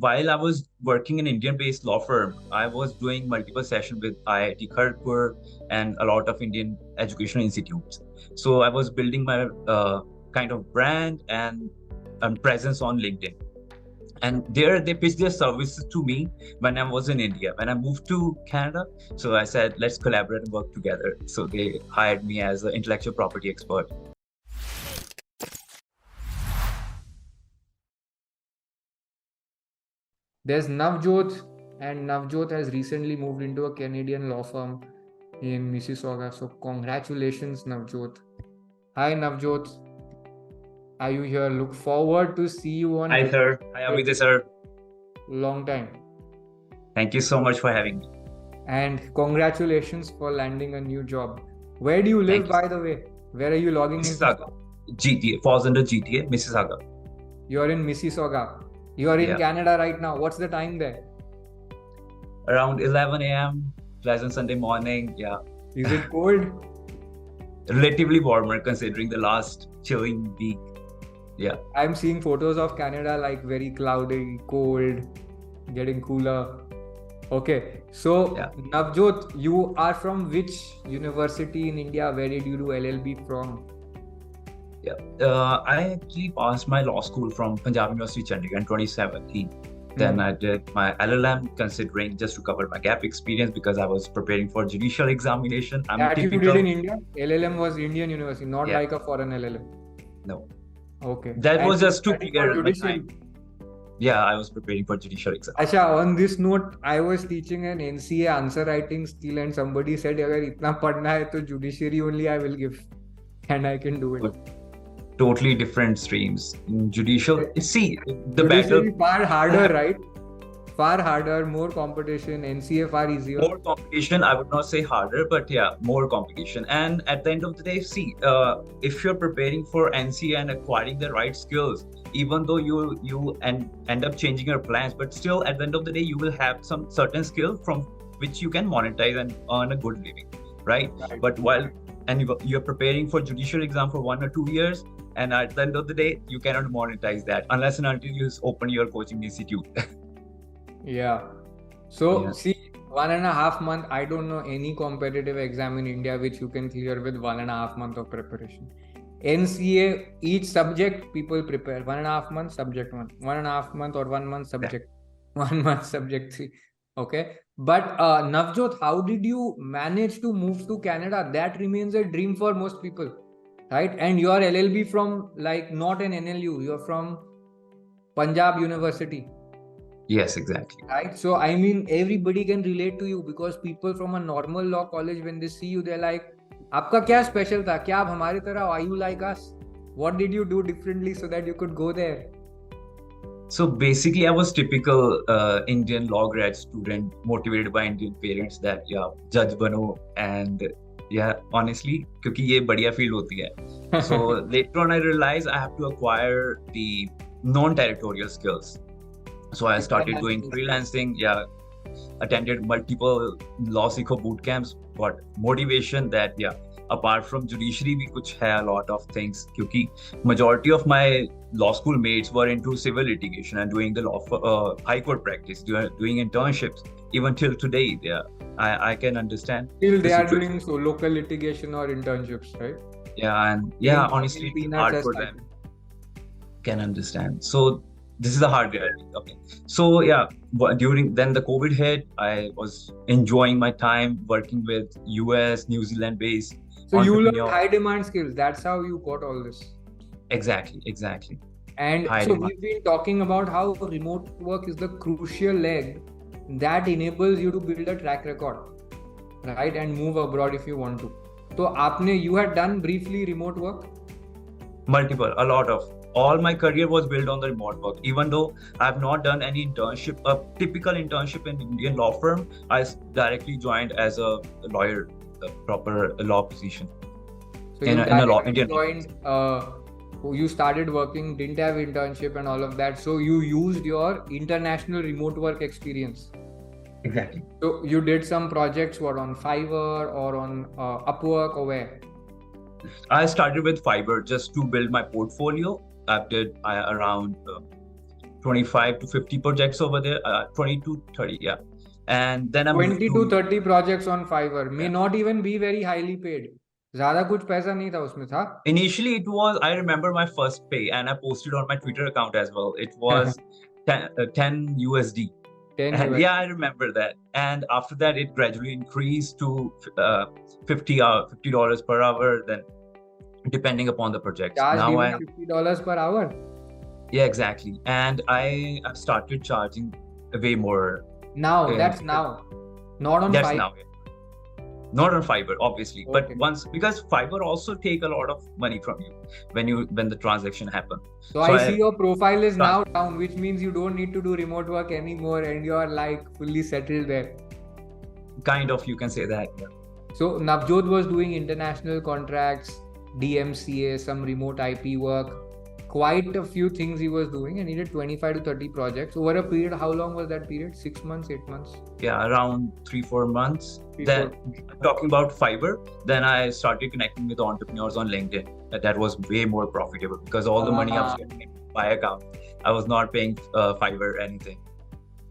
while I was working in Indian-based law firm, I was doing multiple sessions with IIT Kharagpur and a lot of Indian educational institutes. So I was building my kind of brand and presence on LinkedIn. And there they pitched their services to me when I was in India. When I moved to Canada, so I said, let's collaborate and work together. So they hired me as an intellectual property expert. There's Navjot, and Navjot has recently moved into a Canadian law firm in Mississauga. So, congratulations, Navjot. Hi, Navjot. Are you here? Look forward to see you on Hi, sir. Hi, Abhyuday, sir. long time. Thank you so much for having me. And congratulations for landing a new job. Where do you live, by the way? Where are you logging in? Mississauga. GTA falls under GTA, Mississauga. You're in Mississauga. You're in Canada right now. What's the time there? Around 11 a.m. Pleasant Sunday morning. Yeah. Is it cold? Relatively warmer considering the last chilling week. Yeah. I'm seeing photos of Canada like very cloudy, cold, getting cooler. Okay. So, Navjot, you are from which university in India? Where did you do LLB from? I actually passed my law school from Punjab University, Chandigarh in 2017. Then I did my LLM, considering just to cover my gap experience because I was preparing for judicial examination. That you did in India? LLM was Indian university, not like a foreign LLM. No. Okay. That was just to clear my time. Yeah, I was preparing for judicial exam. Asha, on this note, I was teaching an NCA answer writing skill and somebody said, agar itna padna hai to judiciary only I will give and I can do it. Totally different streams. Judicial, see, the battle far harder, right? Far harder, more competition. NCA far easier. More competition, I would not say harder, but yeah, more competition. And at the end of the day, see, if you're preparing for NCA and acquiring the right skills, even though you end up changing your plans, but still at the end of the day, you will have some certain skill from which you can monetize and earn a good living, right? But while you're preparing for judicial exam for 1 or 2 years, and at the end of the day, you cannot monetize that unless and until you open your coaching institute. So, see, 1.5 months, I don't know any competitive exam in India which you can clear with 1.5 months of preparation. NCA, each subject people prepare 1.5 months, subject 1, 1.5 month or 1 month subject, 1 month subject 3. Okay. But Navjot, how did you manage to move to Canada? That remains a dream for most people, right? And your LLB from like not an NLU, you're from Punjab University. Yes, exactly. Right. So, I mean, everybody can relate to you because people from a normal law college, when they see you, they're like, आपका क्या special था? क्या आप हमारी तरह? Are you like us? What did you do differently so that you could go there? So basically, I was typical Indian law grad student, motivated by Indian parents that judge bano, and honestly, क्योंकि ये बढ़िया feel होती है. So later on, I realized I have to acquire the non-territorial skills. So I started doing freelancing. Attended multiple LawSikho boot camps. Got motivation that apart from judiciary, we could have a lot of things. Because majority of my law school mates were into civil litigation and doing the law high court practice, doing internships. Even till today, I can understand. Still, they are doing so local litigation or internships, right? Honestly, it's hard for them. Can understand. So this is the hard reality. Okay. So during then the COVID hit, I was enjoying my time working with US, New Zealand based. So you learned high demand skills. That's how you got all this. Exactly. And so we've been talking about how remote work is the crucial leg that enables you to build a track record, right? And move abroad if you want to. So you had done briefly remote work? Multiple, a lot of. All my career was built on the remote work. Even though I've not done any internship, a typical internship in Indian law firm, I directly joined as a lawyer, the proper law position. So in a law Indian joined, you started working, didn't have internship and all of that. So you used your international remote work experience. Exactly. So you did some projects, on Fiverr or on Upwork or where? I started with Fiverr just to build my portfolio. I did around 25 to 50 projects over there, 20 to 30, yeah. And then I moved 20 to 30 projects on Fiverr may Yeah. not even be very highly paid. ज़्यादा कुछ पैसा नहीं था उसमें था. Initially, it was, I remember my first pay, and I posted on my Twitter account as well. It was 10 USD. 10 And US. yeah, I remember that. And after that, it gradually increased to $50 per hour, then depending upon the project. Charged Now even $50 per hour. Yeah, exactly. And I started charging way more. Now, that's now. Not on That's Fiverr. now. Not on Fiverr, obviously. Okay. But once, because Fiverr also take a lot of money from you when the transaction happens. So I see your profile is now down, which means you don't need to do remote work anymore and you're like fully settled there. Kind of, you can say that. Yeah. So Navjot was doing international contracts, DMCA, some remote IP work, quite a few things he was doing, and he did 25 to 30 projects over a period. How long was that period? 6 months, 8 months? Yeah, around 3-4 months. Then talking about Fiverr, then I started connecting with entrepreneurs on LinkedIn. That was way more profitable because all the money I was getting in my account, I was not paying Fiverr anything.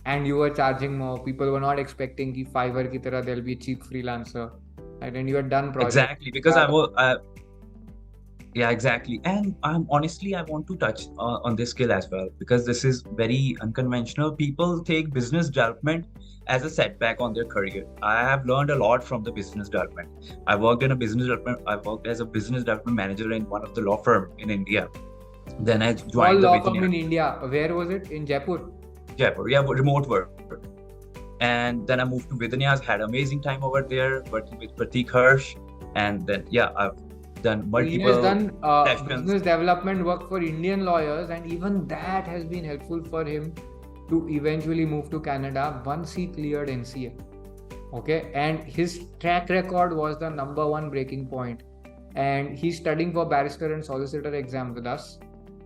And you were charging more. People were not expecting कि Fiverr की तरह there'll be a cheap freelancer. Right? And you had done projects. Exactly, because yeah, exactly. And honestly, I want to touch on this skill as well, because this is very unconventional. People take business development as a setback on their career. I have learned a lot from the business development. I worked as a business development manager in one of the law firm in India. Then I joined the law firm in India. Where was it? In Jaipur? Jaipur, yeah, remote work. And then I moved to Vidanyas, had amazing time over there, working with Pratik Hirsch. And then, yeah, I've done multiple He has done business development work for Indian lawyers, and even that has been helpful for him to eventually move to Canada once he cleared NCA. Okay, and his track record was the #1 breaking point. And he's studying for barrister and solicitor exam with us.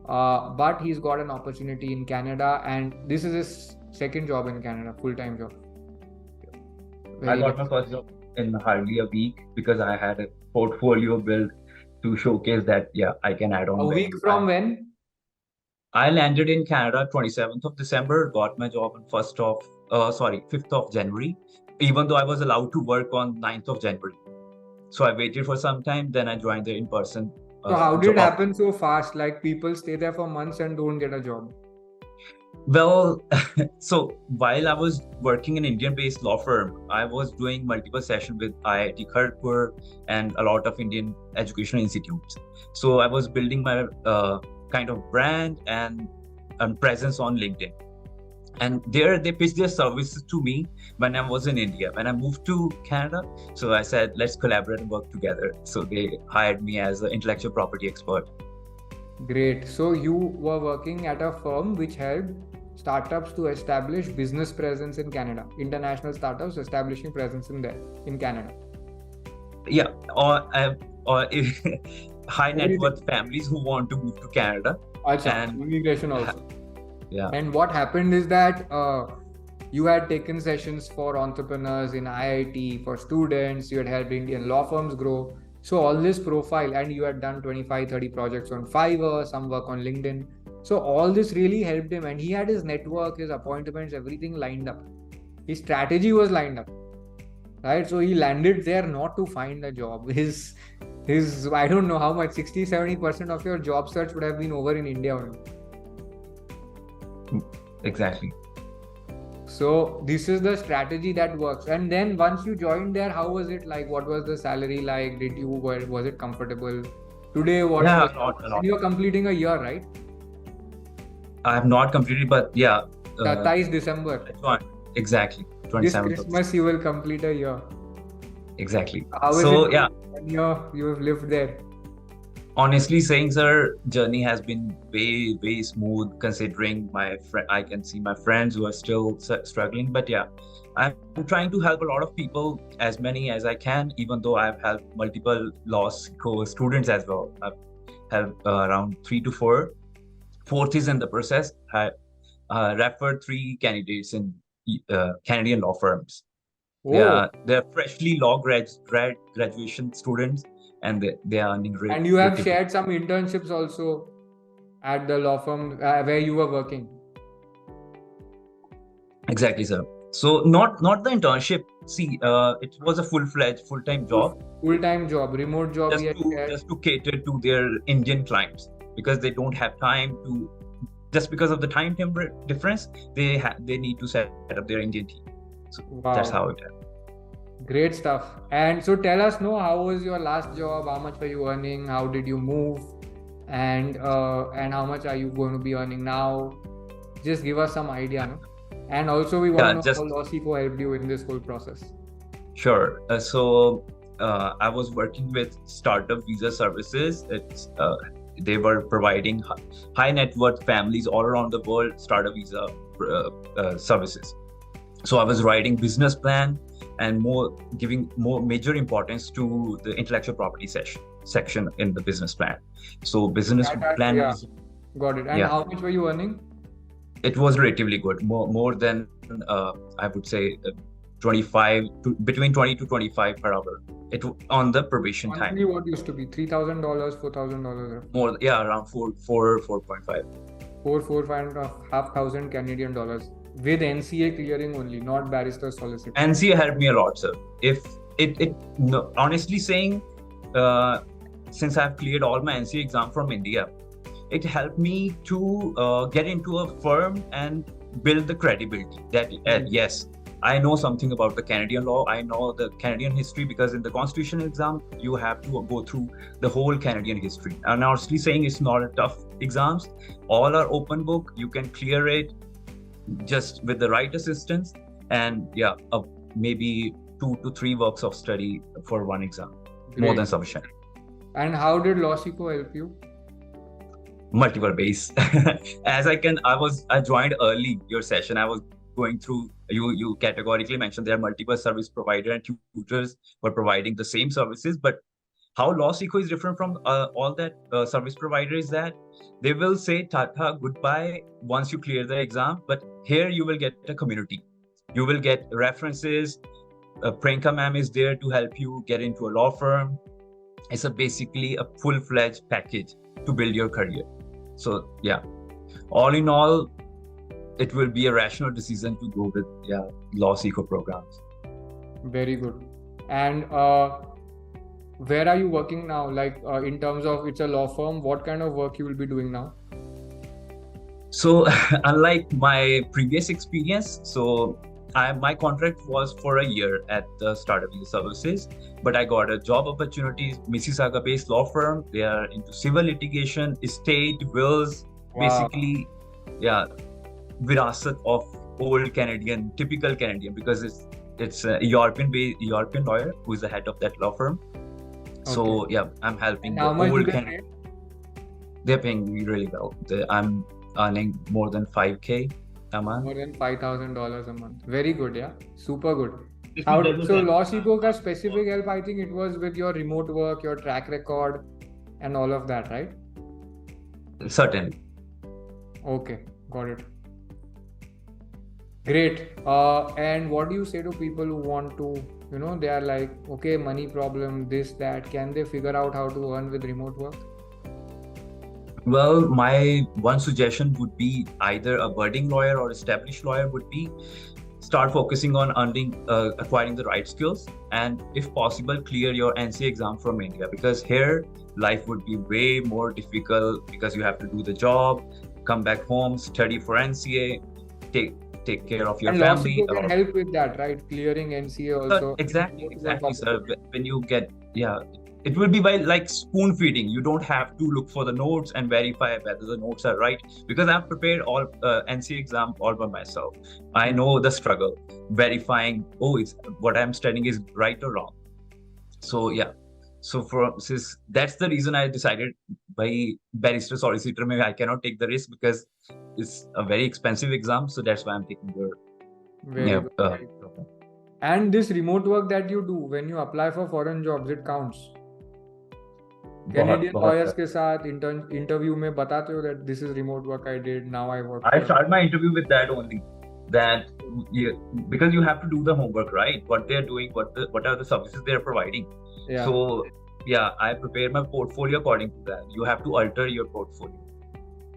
But he's got an opportunity in Canada, and this is his second job in Canada, full-time job. I got my first job in hardly a week because I had a portfolio built to showcase that, yeah, I can add on. A week from when? I landed in Canada 27th of December, got my job on 5th of January, even though I was allowed to work on 9th of January. So I waited for some time, then I joined the in-person. So how did it happen so fast? Like people stay there for months and don't get a job? Well, so while I was working in Indian-based law firm, I was doing multiple sessions with IIT Kharagpur and a lot of Indian educational institutes. So I was building my kind of brand and presence on LinkedIn. And there they pitched their services to me when I was in India. When I moved to Canada, so I said, let's collaborate and work together. So they hired me as an intellectual property expert. Great. So you were working at a firm which helped startups to establish business presence in Canada, international startups establishing presence in Canada. Yeah, or high net worth families who want to move to Canada. And immigration also. Yeah. And what happened is that you had taken sessions for entrepreneurs in IIT, for students, you had helped Indian law firms grow. So all this profile, and you had done 25-30 projects on Fiverr, some work on LinkedIn. So all this really helped him, and he had his network, his appointments, everything lined up. His strategy was lined up, right? So he landed there not to find a job. His I don't know how much, 60-70% of your job search would have been over in India only. Exactly. So this is the strategy that works. And then once you joined there, how was it like? What was the salary like? Was it comfortable? Today, a lot. You're completing a year, right? I have not completed, but yeah. 27 December. Exactly. 27th. This Christmas you will complete a year. Exactly. How is it? Yeah. You have lived there. Honestly saying, sir, journey has been way, way smooth considering I can see my friends who are still struggling. But yeah, I'm trying to help a lot of people, as many as I can, even though I've helped multiple LawSikho students as well. I've helped around 3 to 4. Fourth is in the process. I referred 3 candidates in Canadian law firms. Oh. They're freshly law graduation students. And they are earning great. And you have shared some internships also at the law firm where you were working. Exactly, sir. So not the internship. See, it was a full-fledged, full-time job, Full-time job, remote job, just yes, to yes. just to cater to their Indian clients because they don't have time to. Just because of the time difference, they need to set up their Indian team. So that's how Wow. it is. Great stuff. And so tell us, no, how was your last job? How much were you earning? How did you move? And how much are you going to be earning now? Just give us some idea, no? And also we want to Yeah, know just how LawSikho helped you in this whole process. sure. So I was working with startup visa services. They were providing high net worth families all around the world startup visa services. So I was writing business plan and giving more major importance to the intellectual property section in the business plan. So business plan Yeah, was, got it. And yeah, how much were you earning? it was relatively good, more than I would say 25 to between 20 to 25 per hour. It on the probation Monthly, time. what used to be $3,000, $4,000, More, yeah, around 4.5. 4,500 Canadian dollars with NCA clearing only, not barrister solicitor. NCA helped me a lot, sir. If it no, honestly saying, since I've cleared all my NCA exam from India, it helped me to get into a firm and build the credibility that yes, I know something about the Canadian law. I know the Canadian history because in the constitutional exam you have to go through the whole Canadian history. And honestly saying, it's not a tough exams. All are open book. You can clear it just with the right assistance, and yeah, maybe 2 to 3 works of study for one exam. More than sufficient. And how did LawSikho help you? Multiple ways. I joined early your session. I was going through, you categorically mentioned there are multiple service provider and tutors were providing the same services, but how LawSikho is different from all that service provider is that they will say tata goodbye once you clear the exam, but here you will get a community. You will get references. Priyanka ma'am is there to help you get into a law firm. It's basically a full-fledged package to build your career. So yeah, all in all, it will be a rational decision to go with LawSikho programs. Very good. And where are you working now? Like in terms of it's a law firm, what kind of work you will be doing now? So unlike my previous experience, my contract was for a year at the startup visa services, but I got a job opportunity, Mississauga-based law firm. They are into civil litigation, estate, wills, basically, yeah, virasat of old Canadian, typical Canadian, because it's a European lawyer who is the head of that law firm. So yeah, I'm helping the old Canadian. They're paying me really well. I'm earning more than 5K a month. More than $5,000 a month. Very good, yeah. Super good. So LawSikho ka specific help, I think it was with your remote work, your track record and all of that, right? Certainly. Okay, got it. Great. And what do you say to people who want to, they are like, okay, money problem, this, that. Can they figure out how to earn with remote work? Well, my one suggestion would be either a budding lawyer or established lawyer would be start focusing on acquiring the right skills, and if possible, clear your NCA exam from India, because here life would be way more difficult because you have to do the job, come back home, study for NCA, take care of your family. And LawSikho can help with that, right? Clearing NCA also. Exactly, sir. When you get, it will be by like spoon feeding. You don't have to look for the notes and verify whether the notes are right, because I've prepared all NCA exam all by myself. I know the struggle verifying, what I'm studying is right or wrong. So yeah, that's the reason I decided by barrister solicitor, maybe I cannot take the risk because it's a very expensive exam. So that's why I'm taking the and this remote work that you do when you apply for foreign jobs, it counts. Canadian lawyers के साथ interview में बताते हो that this is remote work I did, now I work. I start my interview with that only. That because you have to do the homework, right? What they're doing, what are the services they're providing. Yeah. So yeah, I prepare my portfolio according to that. You have to alter your portfolio.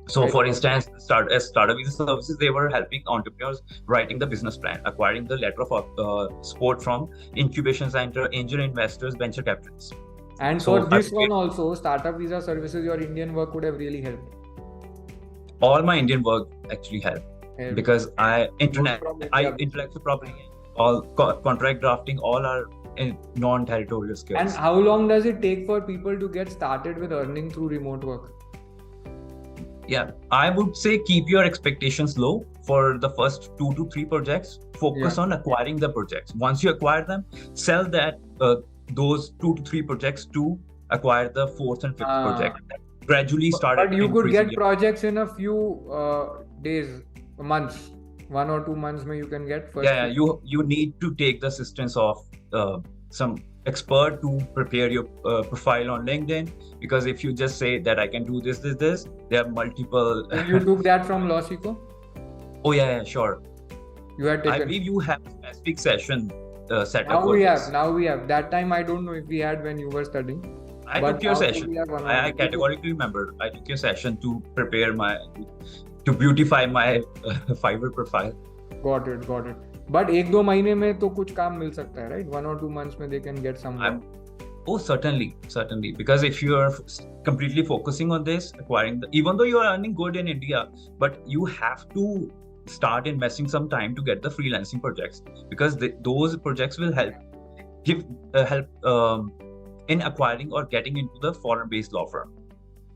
So, for instance, startup visa services, they were helping entrepreneurs writing the business plan, acquiring the letter of support from incubation center, angel investors, venture capitalists. And So for I this one also, startup visa services, your Indian work would have really helped. all my Indian work actually helped because I India, intellectual property, all contract drafting, all are in non-territorial skills. And how long does it take for people to get started with earning through remote work? Yeah, I would say keep your expectations low for the first 2 to 3 projects. Focus on acquiring the projects. Once you acquire them, sell that those 2 to 3 projects to acquire the 4th and 5th project. Gradually start. But you could get projects in a few days, months. 1 or 2 months, you can get first. Yeah, you need to take the assistance of some expert to prepare your profile on LinkedIn, because if you just say that I can do this, there are multiple. You took that from LawSikho? Oh yeah, sure. You had taken. I believe you have a specific session set up. Now we have. That time I don't know if we had when you were studying. I took your session. I categorically remember. I took your session to prepare to beautify my Fiverr profile. Got it. But 1-2 महीने में तो कुछ काम मिल सकता है, right? 1 or 2 months में they can get somewhere. Oh, certainly. Because if you are completely focusing on this, acquiring even though you are earning good in India, but you have to start investing some time to get the freelancing projects, because those projects will help in acquiring or getting into the foreign-based law firm.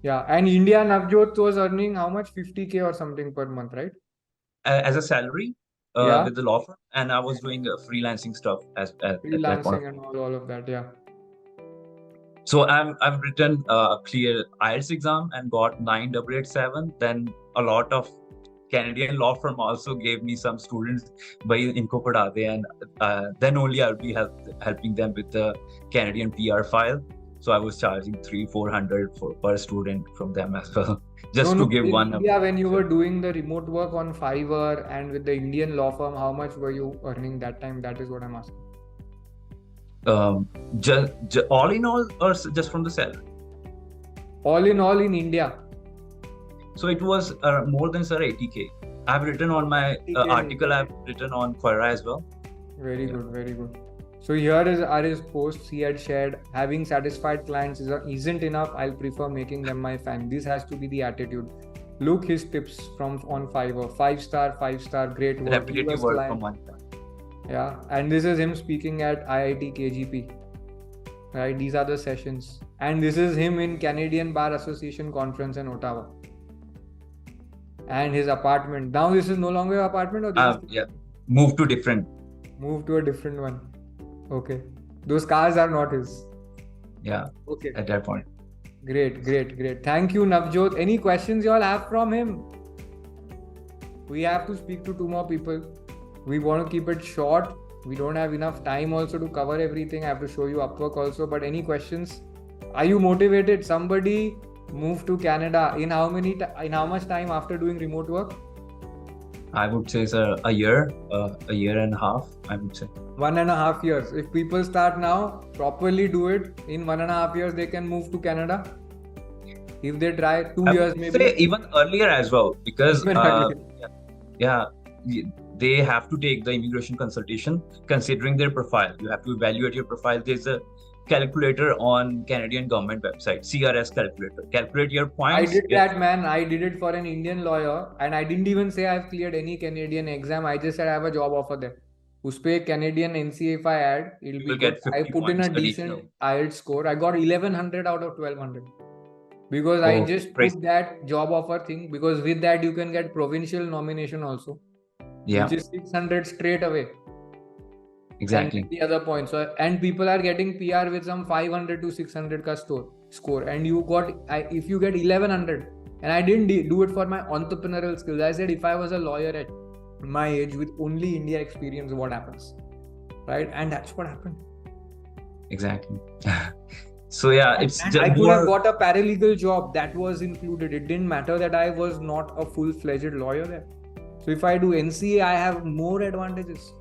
Yeah, and India Navjot was earning how much? 50K or something per month, right? As a salary. With the law firm, and I was doing freelancing stuff at that point. And all of that, yeah. So I've written a clear IELTS exam and got 9,887. Then a lot of Canadian law firm also gave me some students by inko padhate, and then only I'll be helping them with the Canadian PR file. So I was charging 300-400 per student from them as well, just to give one. Yeah, when you were doing the remote work on Fiverr and with the Indian law firm, how much were you earning that time? That is what I'm asking. All in all, or just from the salary? All in all in India. So it was more than 80K. I've written on my article. I've written on Quora as well. Very good. So here are his posts. He had shared, having satisfied clients isn't enough. I'll prefer making them my fan. This has to be the attitude. Look his tips on Fiverr. 5-star, great work. Repetitive work from one star. Yeah, and this is him speaking at IIT KGP. Right, these are the sessions. And this is him in Canadian Bar Association conference in Ottawa. And his apartment. Now this is no longer your apartment, or moved to a different one. Okay. Those cars are not his. Yeah. Okay. At that point. Great. Thank you, Navjot. Any questions you all have from him? We have to speak to 2 more people. We want to keep it short. We don't have enough time also to cover everything. I have to show you Upwork also. But any questions? Are you motivated? Somebody moved to Canada in how much time after doing remote work? I would say a year and a half, I would say. 1.5 years. If people start now, properly do it, in 1.5 years, they can move to Canada. If they try 2 years, maybe. Say even earlier as well, because they have to take the immigration consultation considering their profile. You have to evaluate your profile. There's a calculator on Canadian government website, CRS calculator. Calculate your points. I did that, man. I did it for an Indian lawyer, and I didn't even say I've cleared any Canadian exam. I just said I have a job offer there. Uspe Canadian NCA if I add, it'll be good. I put in a decent IELTS score. I got 1100 out of 1200 because I just put that job offer thing, because with that you can get provincial nomination also, which is 600 straight away. Exactly. And the other point. So, and people are getting PR with some 500 to 600 ka score, and you got, if you get 1100, and I didn't do it for my entrepreneurial skills. I said if I was a lawyer at my age with only India experience, what happens, right? And that's what happened. Exactly. So yeah, I could have got a paralegal job that was included. It didn't matter that I was not a full-fledged lawyer there. So if I do NCA, I have more advantages.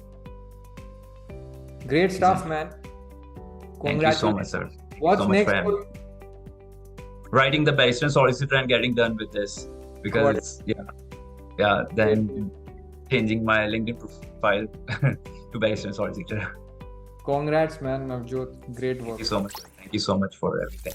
Great stuff, man. Thank you so much, sir. What's next? Writing the barrister and solicitor and getting done with this. because Got it. it's then changing my LinkedIn profile to barrister and solicitor. Congrats, man, Navjot. Great work. Thank you so much. Thank you so much for everything.